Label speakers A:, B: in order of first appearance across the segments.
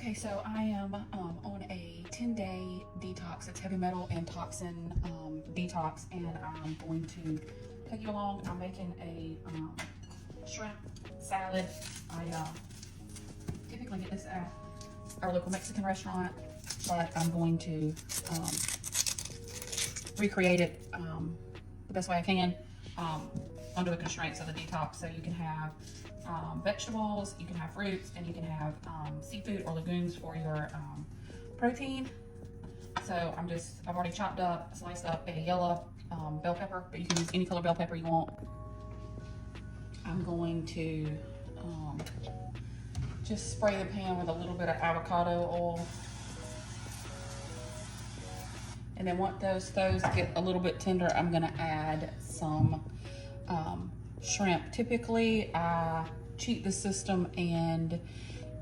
A: Okay, so I am on a 10-day detox. It's heavy metal and toxin detox, and I'm going to take you along. I'm making a shrimp salad. I typically get this at our local Mexican restaurant, but I'm going to recreate it the best way I can under the constraints of the detox. So you can have vegetables, you can have fruits, and you can have seafood or legumes for your protein. So I've already chopped up, sliced up a yellow bell pepper, but you can use any color bell pepper you want. I'm going to just spray the pan with a little bit of avocado oil. And then once those get a little bit tender, I'm gonna add some shrimp. Typically, I cheat the system and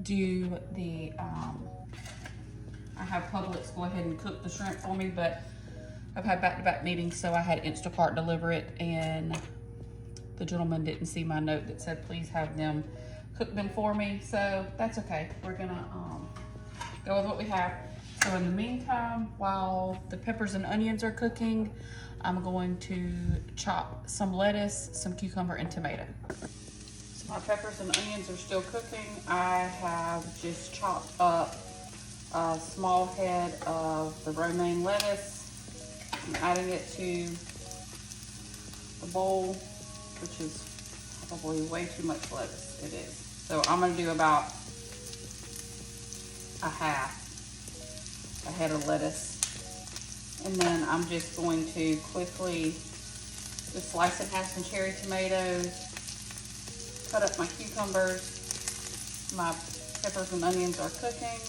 A: do the, I have Publix go ahead and cook the shrimp for me, but I've had back-to-back meetings, so I had Instacart deliver it, and the gentleman didn't see my note that said, please have them cook them for me. So that's okay. We're gonna go with what we have. So in the meantime, while the peppers and onions are cooking, I'm going to chop some lettuce, some cucumber, and tomato. So my peppers and onions are still cooking. I have just chopped up a small head of the romaine lettuce. I'm adding it to the bowl, which is probably way too much lettuce. It is. So I'm gonna do about a head of lettuce. And then I'm just going to quickly just slice in half some cherry tomatoes, cut up my cucumbers. My peppers and onions are cooking.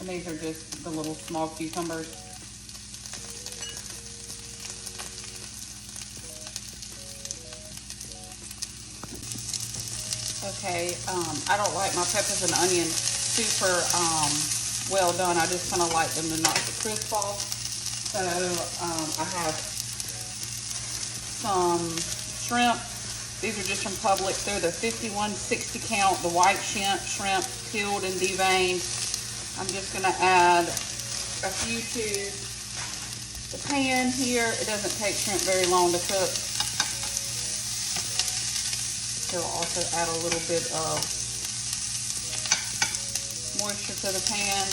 A: And these are just the little small cucumbers. Okay, I don't like my peppers and onions super well done. I just kind of like them to knock the crisp off. So I have some shrimp. These are just from Publix. They're the 5160 count, the white shrimp, peeled and deveined. I'm just gonna add a few to the pan here. It doesn't take shrimp very long to cook. It'll also add a little bit of moisture to the pan.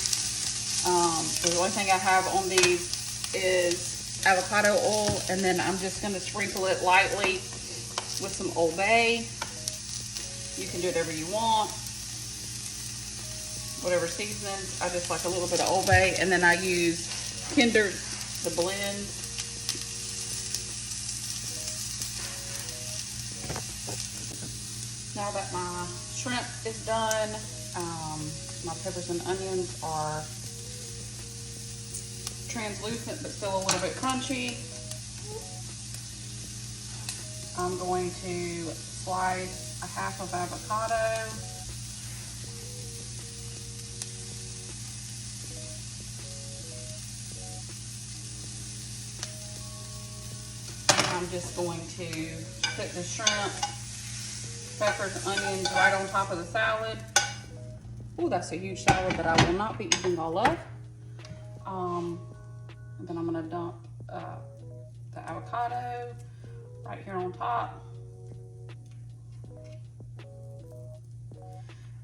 A: The only thing I have on these is avocado oil, and then I'm just gonna sprinkle it lightly with some Old Bay. You can do whatever you want. Whatever seasonings. I just like a little bit of Old Bay, and then I use Kinder to blend. Now that my shrimp is done, my peppers and onions are translucent but still a little bit crunchy. I'm going to slice a half of avocado. I'm just going to put the shrimp, peppers, onions right on top of the salad. Oh, that's a huge salad that I will not be eating all of. And then I'm gonna dump the avocado right here on top.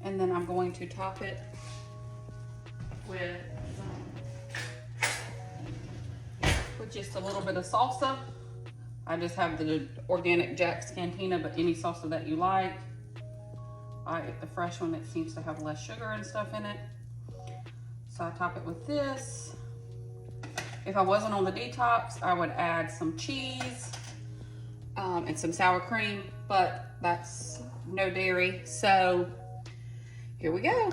A: And then I'm going to top it with just a little bit of salsa. I just have the organic Jack's Cantina, but any salsa that you like. I get the fresh one that seems to have less sugar and stuff in it. So I top it with this. If I wasn't on the detox, I would add some cheese and some sour cream, but that's no dairy. So here we go.